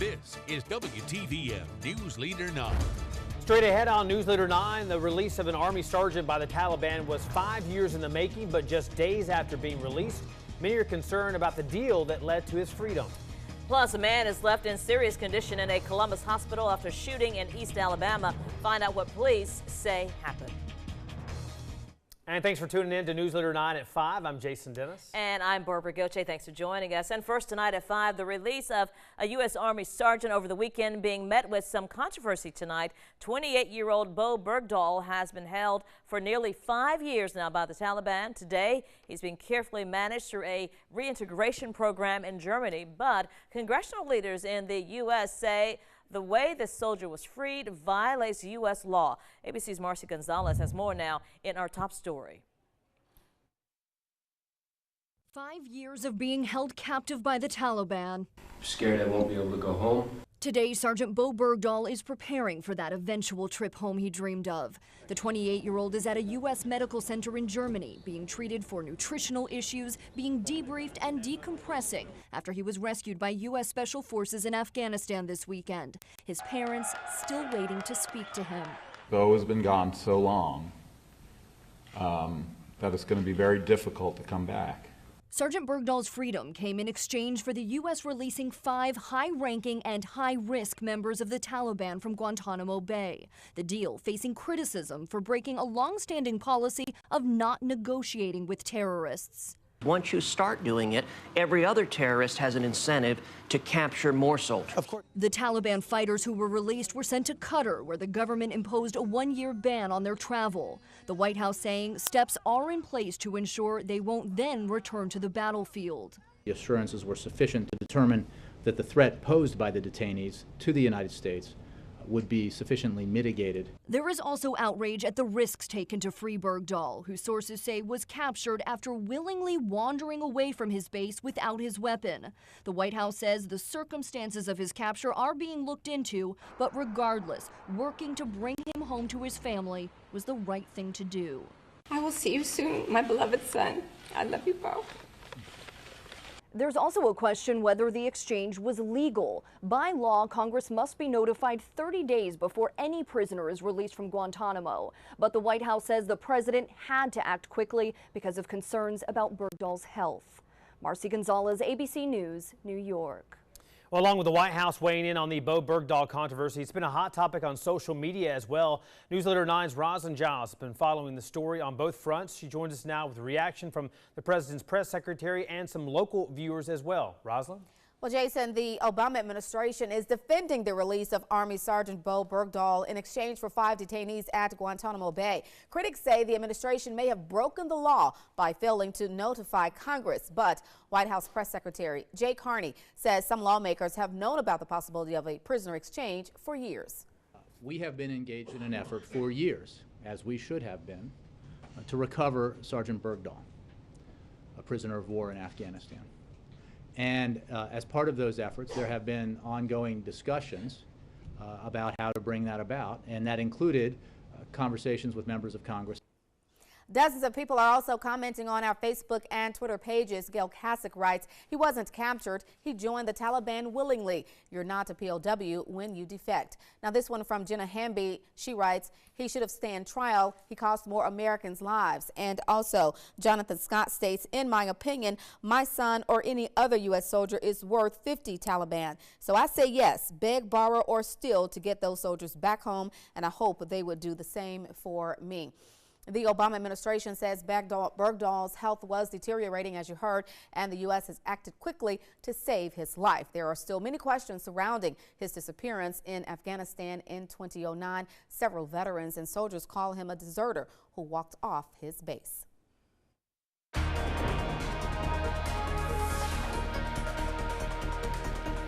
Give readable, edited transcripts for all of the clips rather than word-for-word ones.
This is WTVM News Leader 9. Straight ahead on News Leader 9, the release of an Army sergeant by the Taliban was 5 years in the making, but just days after being released, many are concerned about the deal that led to his freedom. Plus, a man is left in serious condition in a Columbus hospital after shooting in East Alabama. Find out what police say happened. And thanks for tuning in to News Leader 9 at 5. I'm Jason Dennis. And I'm Barbara Goche. Thanks for joining us. And first tonight at 5, the release of a U.S. Army sergeant over the weekend being met with some controversy tonight. 28-year-old Bo Bergdahl has been held for nearly 5 years now by the Taliban. Today, he's being carefully managed through a reintegration program in Germany. But congressional leaders in the U.S. say the way this soldier was freed violates U.S. law. ABC's Marcy Gonzalez has more now in our top story. 5 years of being held captive by the Taliban. Scared I won't be able to go home. Today, Sergeant Bo Bergdahl is preparing for that eventual trip home he dreamed of. The 28-year-old is at a U.S. medical center in Germany, being treated for nutritional issues, being debriefed and decompressing after he was rescued by U.S. Special Forces in Afghanistan this weekend. His parents still waiting to speak to him. Bo has been gone so long that it's going to be very difficult to come back. Sergeant Bergdahl's freedom came in exchange for the U.S. releasing 5 high-ranking and high-risk members of the Taliban from Guantanamo Bay. The deal facing criticism for breaking a long-standing policy of not negotiating with terrorists. Once you start doing it, every other terrorist has an incentive to capture more soldiers. Of course. The Taliban fighters who were released were sent to Qatar, where the government imposed a 1-year ban on their travel. The White House saying steps are in place to ensure they won't then return to the battlefield. The assurances were sufficient to determine that the threat posed by the detainees to the United States would be sufficiently mitigated. There is also outrage at the risks taken to free Bergdahl, who sources say was captured after willingly wandering away from his base without his weapon. The White House says the circumstances of his capture are being looked into, but regardless, working to bring him home to his family was the right thing to do. I will see you soon, my beloved son. I love you both. There's also a question whether the exchange was legal. By law, Congress must be notified 30 days before any prisoner is released from Guantanamo. But the White House says the president had to act quickly because of concerns about Bergdahl's health. Marcy Gonzalez, ABC News, New York. Well, along with the White House weighing in on the Bo Bergdahl controversy, it's been a hot topic on social media as well. News Leader 9's Rosalind Giles has been following the story on both fronts. She joins us now with a reaction from the president's press secretary and some local viewers as well. Rosalind? Well, Jason, the Obama administration is defending the release of Army Sergeant Bo Bergdahl in exchange for 5 detainees at Guantanamo Bay. Critics say the administration may have broken the law by failing to notify Congress, but White House Press Secretary Jay Carney says some lawmakers have known about the possibility of a prisoner exchange for years. We have been engaged in an effort for years, as we should have been, to recover Sergeant Bergdahl, a prisoner of war in Afghanistan. And as part of those efforts, there have been ongoing discussions about how to bring that about, and that included conversations with members of Congress. Dozens of people are also commenting on our Facebook and Twitter pages. Gail Kasich writes, he wasn't captured. He joined the Taliban willingly. You're not a POW when you defect. Now this one from Jenna Hamby. She writes, he should have stand trial. He cost more Americans lives. And also Jonathan Scott states, in my opinion, my son or any other U.S. soldier is worth 50 Taliban. So I say yes, beg, borrow, or steal to get those soldiers back home. And I hope they would do the same for me. The Obama administration says Bergdahl's health was deteriorating, as you heard, and the U.S. has acted quickly to save his life. There are still many questions surrounding his disappearance in Afghanistan in 2009. Several veterans and soldiers call him a deserter who walked off his base.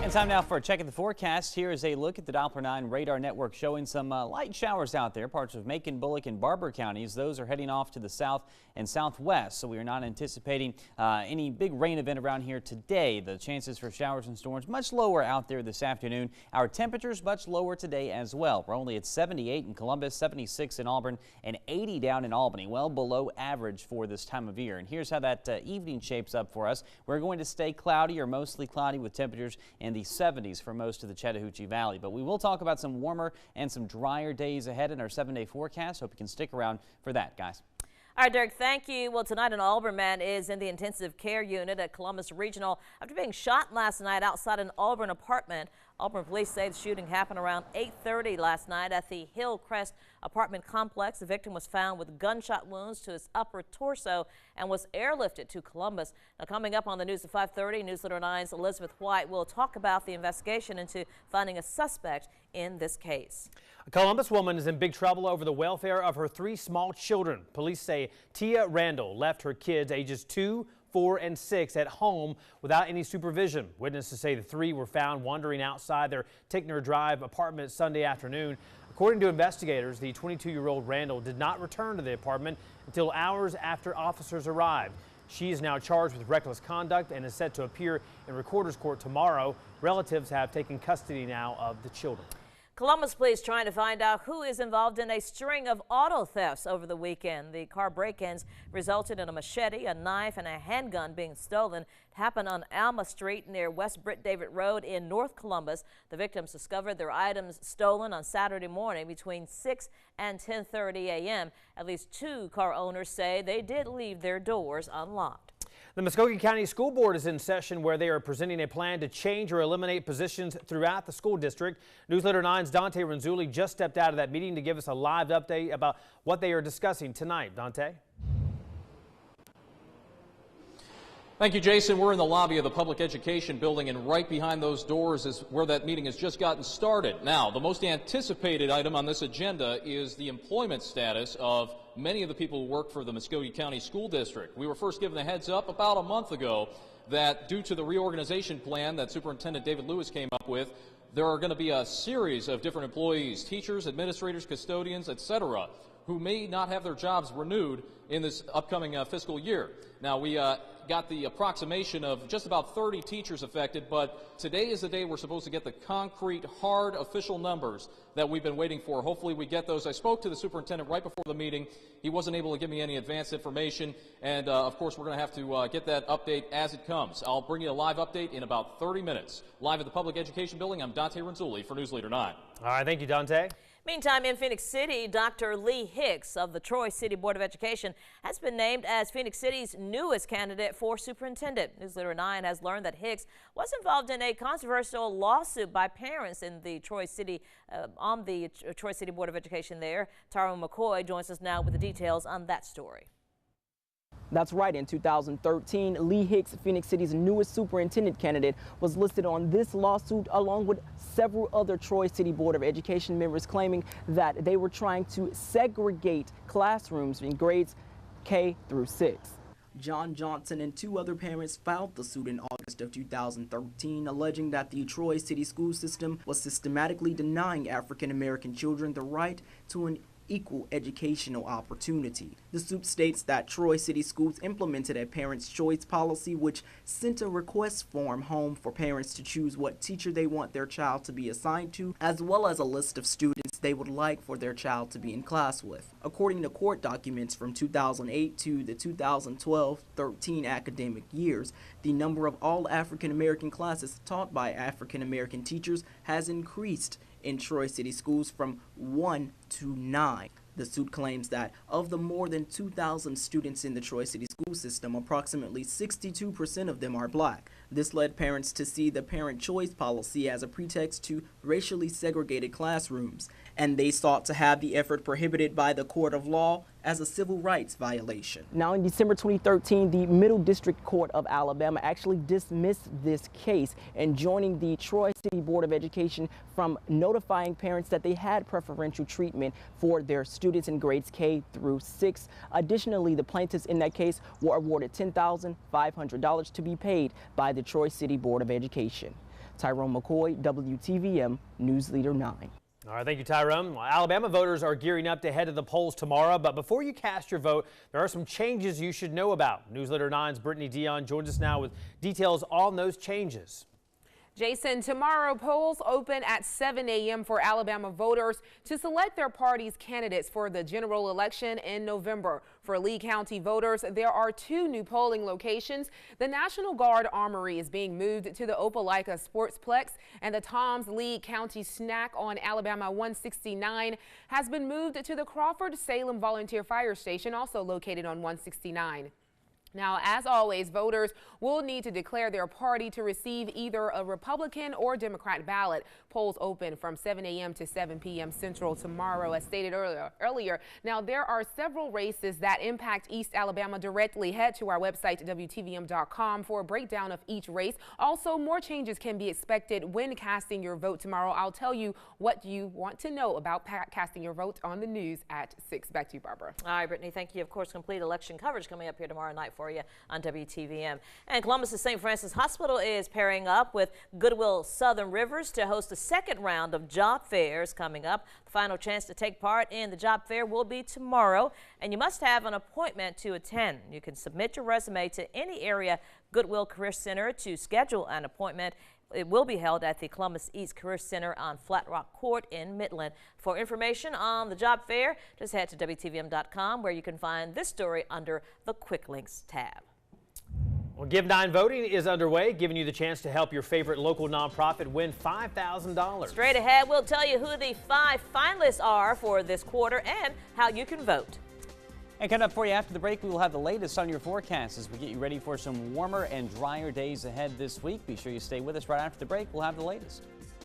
And time now for a check at the forecast. Here is a look at the Doppler 9 radar network showing some light showers out there. Parts of Macon, Bullock, and Barber counties. Those are heading off to the south and southwest, so we are not anticipating any big rain event around here today. The chances for showers and storms much lower out there this afternoon. Our temperatures much lower today as well. We're only at 78 in Columbus, 76 in Auburn, and 80 down in Albany. Well below average for this time of year. And here's how that evening shapes up for us. We're going to stay cloudy or mostly cloudy with temperatures in the the 70s for most of the Chattahoochee Valley. But we will talk about some warmer and some drier days ahead in our 7-day forecast. Hope you can stick around for that, guys. All right, Derek, thank you. Well, tonight an Auburn man is in the intensive care unit at Columbus Regional after being shot last night outside an Auburn apartment. Auburn police say the shooting happened around 8:30 last night at the Hillcrest apartment complex. The victim was found with gunshot wounds to his upper torso and was airlifted to Columbus. Now, coming up on the news at 5:30, Newsletter 9's Elizabeth White will talk about the investigation into finding a suspect in this case. A Columbus woman is in big trouble over the welfare of her 3 small children. Police say Tia Randall left her kids ages 2, 4, and 6 at home without any supervision. Witnesses say the 3 were found wandering outside their Tickner Drive apartment Sunday afternoon. According to investigators, the 22-year-old Randall did not return to the apartment until hours after officers arrived. She is now charged with reckless conduct and is set to appear in Recorder's Court tomorrow. Relatives have taken custody now of the children. Columbus police trying to find out who is involved in a string of auto thefts over the weekend. The car break-ins resulted in a machete, a knife, and a handgun being stolen. It happened on Alma Street near West Britt David Road in North Columbus. The victims discovered their items stolen on Saturday morning between 6 and 10:30 a.m. At least 2 car owners say they did leave their doors unlocked. The Muskogee County School Board is in session where they are presenting a plan to change or eliminate positions throughout the school district. Newsletter 9's Dante Renzulli just stepped out of that meeting to give us a live update about what they are discussing tonight. Dante? Thank you, Jason. We're in the lobby of the Public Education Building, and right behind those doors is where that meeting has just gotten started. Now, the most anticipated item on this agenda is the employment status of many of the people who work for the Muskogee County School District. We were first given a heads up about a month ago that due to the reorganization plan that Superintendent David Lewis came up with, there are going to be a series of different employees, teachers, administrators, custodians, etc., who may not have their jobs renewed in this upcoming fiscal year. Now, we got the approximation of just about 30 teachers affected, but today is the day we're supposed to get the concrete, hard, official numbers that we've been waiting for. Hopefully we get those. I spoke to the superintendent right before the meeting. He wasn't able to give me any advance information, and of course we're going to have to get that update as it comes. I'll bring you a live update in about 30 minutes. Live at the Public Education Building, I'm Dante Renzulli for News Leader 9. All right, thank you, Dante. Meantime, in Phoenix City, Dr. Lee Hicks of the Troy City Board of Education has been named as Phoenix City's newest candidate for superintendent. Newsletter 9 has learned that Hicks was involved in a controversial lawsuit by parents in the Troy City on the Troy City Board of Education there. Tyrone McCoy joins us now with the details on that story. That's right. In 2013, Lee Hicks, Phoenix City's newest superintendent candidate, was listed on this lawsuit along with several other Troy City Board of Education members claiming that they were trying to segregate classrooms in grades K through 6. John Johnson and 2 other parents filed the suit in August of 2013, alleging that the Troy City school system was systematically denying African American children the right to an equal educational opportunity. The suit states that Troy City Schools implemented a parent's choice policy which sent a request form home for parents to choose what teacher they want their child to be assigned to, as well as a list of students they would like for their child to be in class with. According to court documents from 2008 to the 2012-13 academic years, the number of all African American classes taught by African American teachers has increased in Troy City schools from 1 to 9. The suit claims that of the more than 2,000 students in the Troy City school system, approximately 62% of them are black. This led parents to see the parent choice policy as a pretext to racially segregated classrooms, and they sought to have the effort prohibited by the court of law as a civil rights violation. Now, in December 2013, the Middle District Court of Alabama actually dismissed this case, enjoining the Troy City Board of Education from notifying parents that they had preferential treatment for their students in grades K through 6. Additionally, the plaintiffs in that case were awarded $10,500 to be paid by the Troy City Board of Education. Tyrone McCoy, WTVM News Leader 9. All right, thank you, Tyrone. Well, Alabama voters are gearing up to head to the polls tomorrow, but before you cast your vote, there are some changes you should know about. Newsletter 9's Brittany Dion joins us now with details on those changes. Jason, tomorrow polls open at 7 a.m. for Alabama voters to select their party's candidates for the general election in November. For Lee County voters, there are 2 new polling locations. The National Guard Armory is being moved to the Opelika Sportsplex, and the Toms Lee County Snack on Alabama 169 has been moved to the Crawford-Salem Volunteer Fire Station, also located on 169. Now, as always, voters will need to declare their party to receive either a Republican or Democrat ballot. Polls open from 7 a.m. to 7 p.m. Central tomorrow, as stated earlier. Now, there are several races that impact East Alabama directly. Head to our website, WTVM.com, for a breakdown of each race. Also, more changes can be expected when casting your vote tomorrow. I'll tell you what you want to know about casting your vote on the news at 6. Back to you, Barbara. All right, Brittany, thank you. Of course, complete election coverage coming up here tomorrow night for you on WTVM. And Columbus's St. Francis Hospital is pairing up with Goodwill Southern Rivers to host the second round of job fairs coming up. The final chance to take part in the job fair will be tomorrow, and you must have an appointment to attend. You can submit your resume to any area Goodwill Career Center to schedule an appointment. It will be held at the Columbus East Career Center on Flat Rock Court in Midland. For information on the job fair, just head to WTVM.com, where you can find this story under the Quick Links tab. Well, Give 9 voting is underway, giving you the chance to help your favorite local nonprofit win $5,000. Straight ahead, we'll tell you who the 5 finalists are for this quarter and how you can vote. And coming up for you after the break, we will have the latest on your forecast as we get you ready for some warmer and drier days ahead this week. Be sure you stay with us right after the break. We'll have the latest.